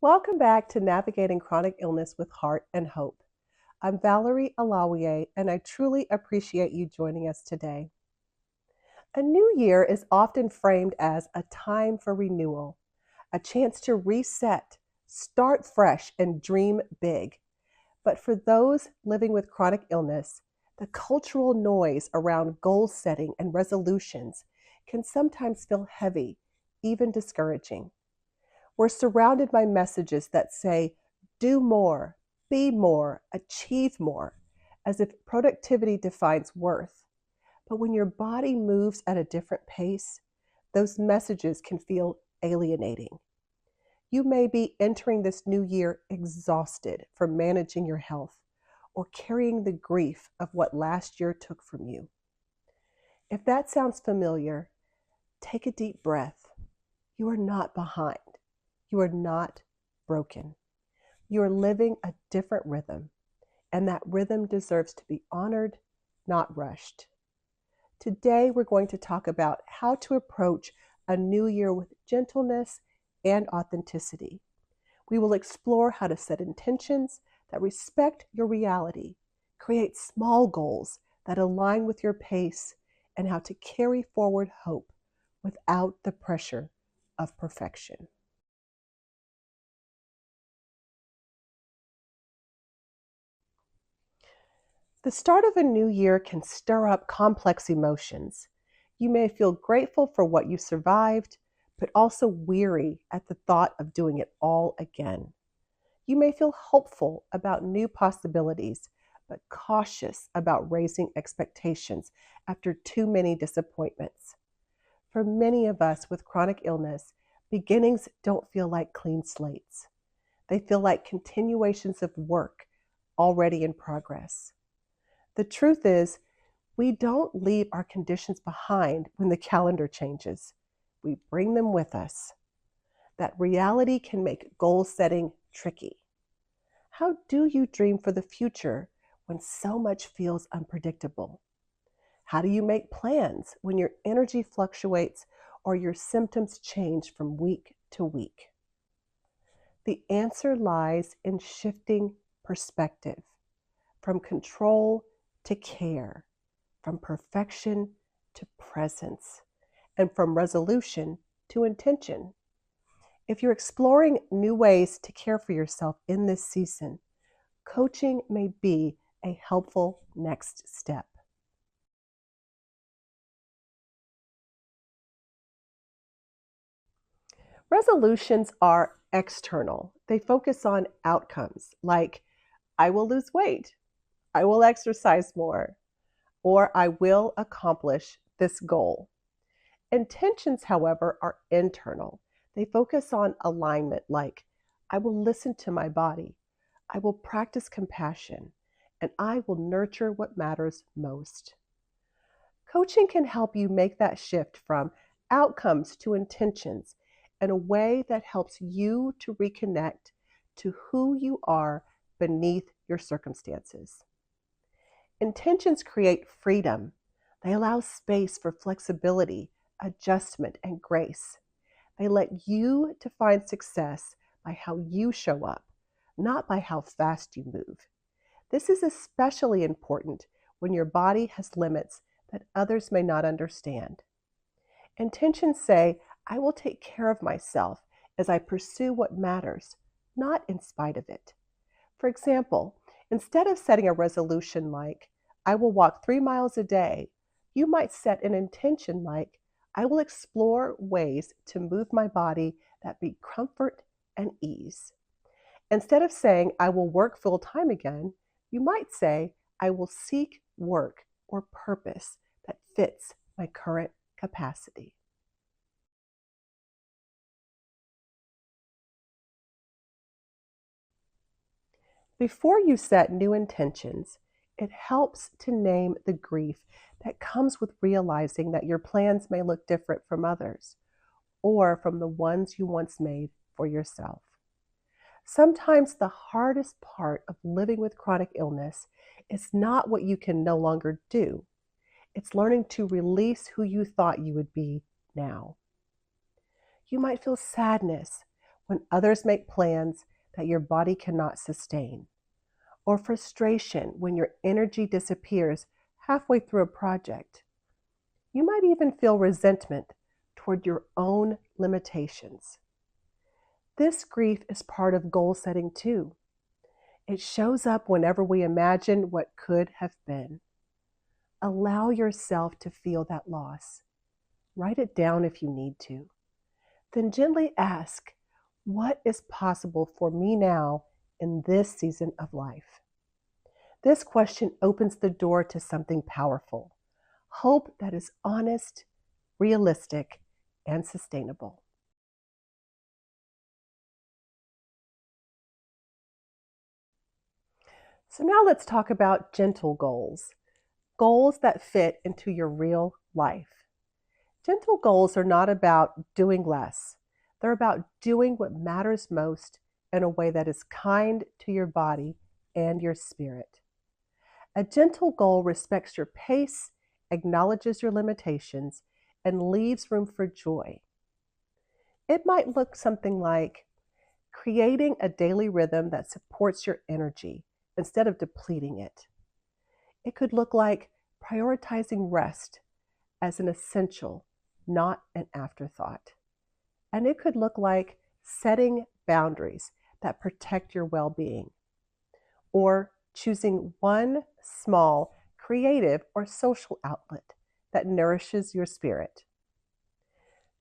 Welcome back to Navigating Chronic Illness with Heart and Hope. I'm Valerie Alawiye, and I truly appreciate you joining us today. A new year is often framed as a time for renewal, a chance to reset, start fresh, and dream big. But for those living with chronic illness, the cultural noise around goal setting and resolutions can sometimes feel heavy, even discouraging. We're surrounded by messages that say, do more, be more, achieve more, as if productivity defines worth. But when your body moves at a different pace, those messages can feel alienating. You may be entering this new year exhausted from managing your health or carrying the grief of what last year took from you. If that sounds familiar, take a deep breath. You are not behind. You are not broken. You are living a different rhythm, and that rhythm deserves to be honored, not rushed. Today, we're going to talk about how to approach a new year with gentleness and authenticity. We will explore how to set intentions that respect your reality, create small goals that align with your pace, and how to carry forward hope without the pressure of perfection. The start of a new year can stir up complex emotions. You may feel grateful for what you survived, but also weary at the thought of doing it all again. You may feel hopeful about new possibilities, but cautious about raising expectations after too many disappointments. For many of us with chronic illness, beginnings don't feel like clean slates. They feel like continuations of work already in progress. The truth is, we don't leave our conditions behind when the calendar changes. We bring them with us. That reality can make goal setting tricky. How do you dream for the future when so much feels unpredictable? How do you make plans when your energy fluctuates or your symptoms change from week to week? The answer lies in shifting perspective, from control to care, from perfection to presence, and from resolution to intention. If you're exploring new ways to care for yourself in this season, coaching may be a helpful next step. Resolutions are external. They focus on outcomes like, I will lose weight, I will exercise more, or I will accomplish this goal. Intentions, however, are internal. They focus on alignment like, I will listen to my body, I will practice compassion, and I will nurture what matters most. Coaching can help you make that shift from outcomes to intentions in a way that helps you to reconnect to who you are beneath your circumstances. Intentions create freedom. They allow space for flexibility, adjustment, and grace. They let you define success by how you show up, not by how fast you move. This is especially important when your body has limits that others may not understand. Intentions say, I will take care of myself as I pursue what matters, not in spite of it. For example, instead of setting a resolution like, I will walk 3 miles a day, you might set an intention like, I will explore ways to move my body that bring comfort and ease. Instead of saying, I will work full time again, you might say, I will seek work or purpose that fits my current capacity. Before you set new intentions, it helps to name the grief that comes with realizing that your plans may look different from others or from the ones you once made for yourself. Sometimes the hardest part of living with chronic illness is not what you can no longer do. It's learning to release who you thought you would be now. You might feel sadness when others make plans that your body cannot sustain, or frustration when your energy disappears halfway through a project. You might even feel resentment toward your own limitations. This grief is part of goal setting too. It shows up whenever we imagine what could have been. Allow yourself to feel that loss. Write it down if you need to. Then gently ask, what is possible for me now in this season of life? This question opens the door to something powerful, hope that is honest, realistic, and sustainable. So now let's talk about gentle goals, goals that fit into your real life. Gentle goals are not about doing less. They're about doing what matters most in a way that is kind to your body and your spirit. A gentle goal respects your pace, acknowledges your limitations, and leaves room for joy. It might look something like creating a daily rhythm that supports your energy instead of depleting it. It could look like prioritizing rest as an essential, not an afterthought. And it could look like setting boundaries that protect your well-being, or choosing one small creative or social outlet that nourishes your spirit.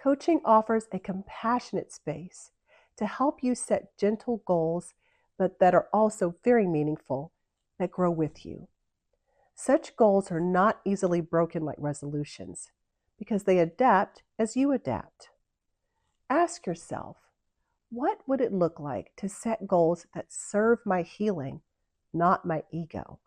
Coaching offers a compassionate space to help you set gentle goals, but that are also very meaningful, that grow with you. Such goals are not easily broken like resolutions, because they adapt as you adapt. Ask yourself, what would it look like to set goals that serve my healing, not my ego?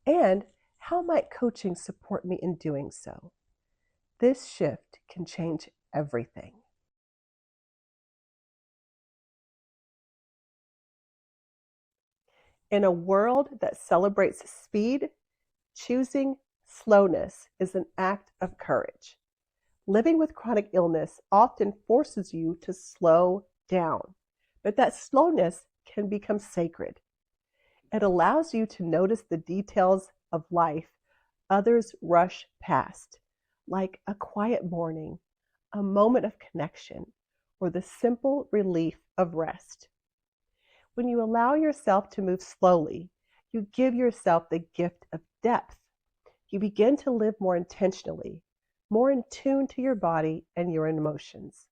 And how might coaching support me in doing so? This shift can change everything. In a world that celebrates speed, choosing slowness is an act of courage. Living with chronic illness often forces you to slow down, but that slowness can become sacred. It allows you to notice the details of life others rush past, like a quiet morning, a moment of connection, or the simple relief of rest. When you allow yourself to move slowly, you give yourself the gift of depth. You begin to live more intentionally, more in tune to your body and your emotions.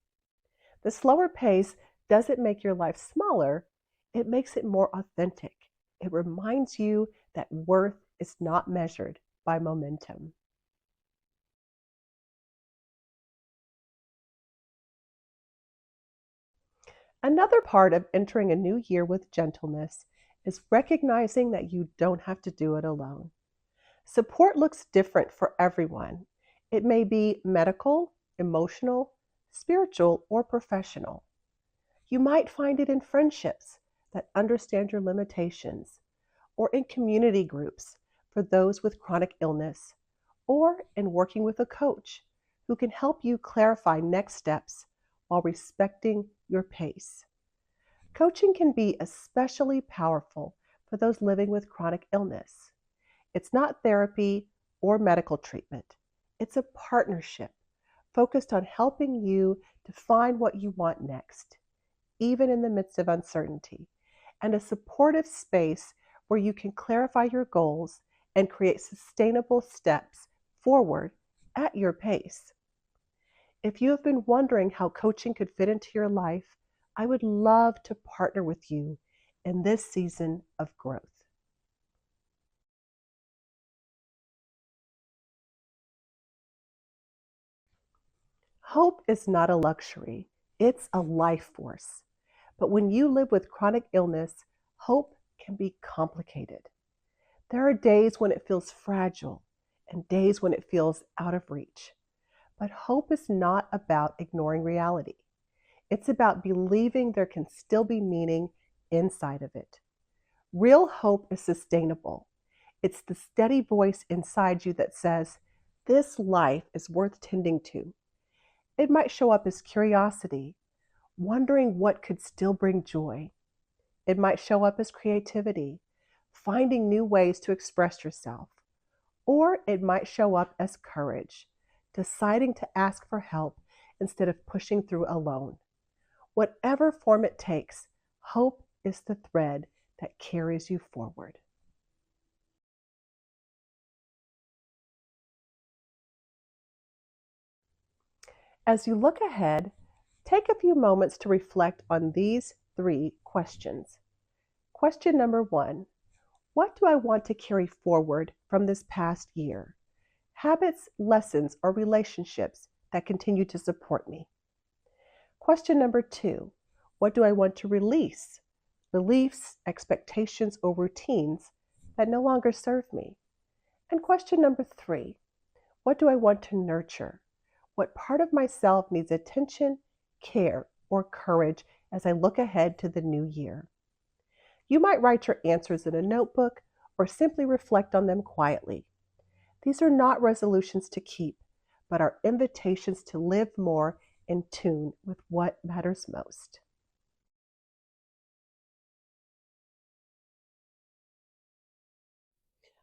The slower pace doesn't make your life smaller, it makes it more authentic. It reminds you that worth is not measured by momentum. Another part of entering a new year with gentleness is recognizing that you don't have to do it alone. Support looks different for everyone. It may be medical, emotional, spiritual, or professional. You might find it in friendships that understand your limitations, or in community groups for those with chronic illness, or in working with a coach who can help you clarify next steps while respecting your pace. Coaching can be especially powerful for those living with chronic illness. It's not therapy or medical treatment. It's a partnership focused on helping you define what you want next, even in the midst of uncertainty, and a supportive space where you can clarify your goals and create sustainable steps forward at your pace. If you have been wondering how coaching could fit into your life, I would love to partner with you in this season of growth. Hope is not a luxury, it's a life force. But when you live with chronic illness, hope can be complicated. There are days when it feels fragile and days when it feels out of reach. But hope is not about ignoring reality. It's about believing there can still be meaning inside of it. Real hope is sustainable. It's the steady voice inside you that says, this life is worth tending to. It might show up as curiosity, wondering what could still bring joy. It might show up as creativity, finding new ways to express yourself, or it might show up as courage, deciding to ask for help instead of pushing through alone. Whatever form it takes, hope is the thread that carries you forward. As you look ahead, take a few moments to reflect on these 3 questions. Question number 1, what do I want to carry forward from this past year? Habits, lessons, or relationships that continue to support me. Question number 2, what do I want to release? Beliefs, expectations, or routines that no longer serve me. And question number 3, what do I want to nurture? What part of myself needs attention, care, or courage as I look ahead to the new year? You might write your answers in a notebook or simply reflect on them quietly. These are not resolutions to keep, but are invitations to live more in tune with what matters most.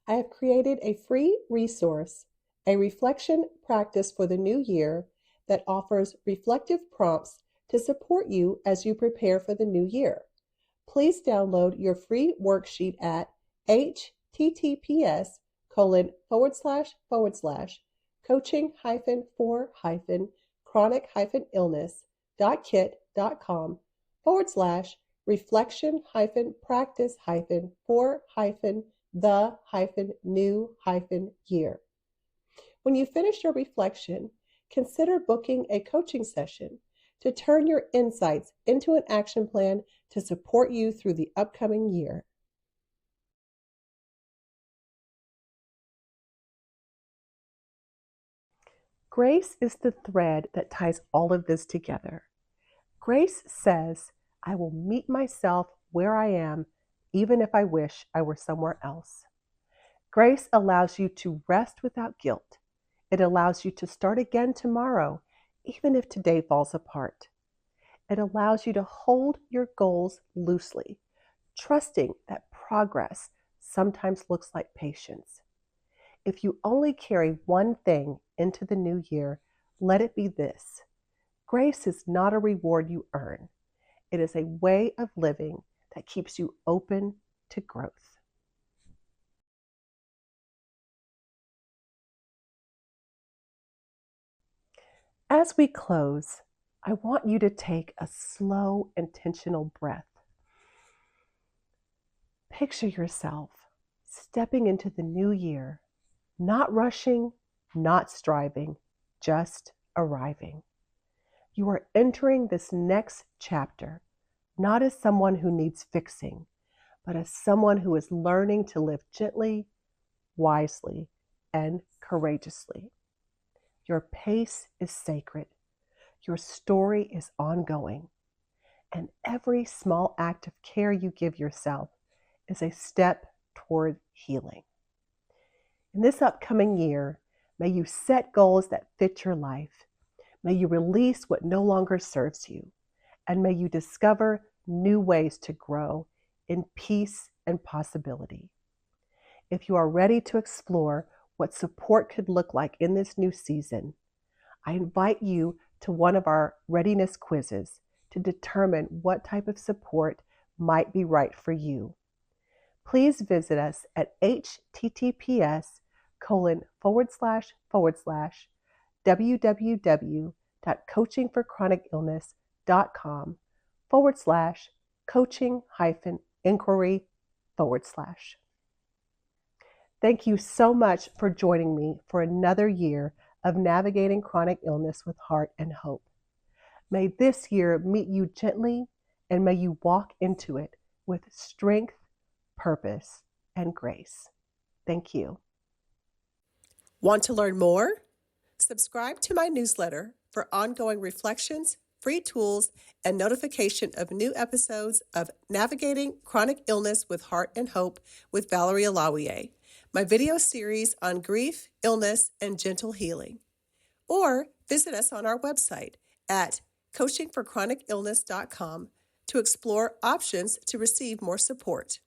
I have created a free resource, a reflection practice for the new year that offers reflective prompts to support you as you prepare for the new year. Please download your free worksheet at https://coaching-for-chronic-illness.kit.com/reflection-practice-for-the-new-year. When you finish your reflection, consider booking a coaching session to turn your insights into an action plan to support you through the upcoming year. Grace is the thread that ties all of this together. Grace says, I will meet myself where I am, even if I wish I were somewhere else. Grace allows you to rest without guilt. It allows you to start again tomorrow, even if today falls apart. It allows you to hold your goals loosely, trusting that progress sometimes looks like patience. If you only carry one thing into the new year, let it be this. Grace is not a reward you earn. It is a way of living that keeps you open to growth. As we close, I want you to take a slow, intentional breath. Picture yourself stepping into the new year, not rushing, not striving, just arriving. You are entering this next chapter, not as someone who needs fixing, but as someone who is learning to live gently, wisely, and courageously. Your pace is sacred. Your story is ongoing. And every small act of care you give yourself is a step toward healing. In this upcoming year, may you set goals that fit your life. May you release what no longer serves you. And may you discover new ways to grow in peace and possibility. If you are ready to explore what support could look like in this new season, I invite you to one of our readiness quizzes to determine what type of support might be right for you. Please visit us at https://www.coachingforchronicillness.com/coaching-inquiry/. Thank you so much for joining me for another year of navigating chronic illness with heart and hope. May this year meet you gently, and may you walk into it with strength, purpose, and grace. Thank you. Want to learn more? Subscribe to my newsletter for ongoing reflections, free tools, and notification of new episodes of Navigating Chronic Illness with Heart and Hope with Valerie Alawiye, my video series on grief, illness, and gentle healing. Or visit us on our website at coachingforchronicillness.com to explore options to receive more support.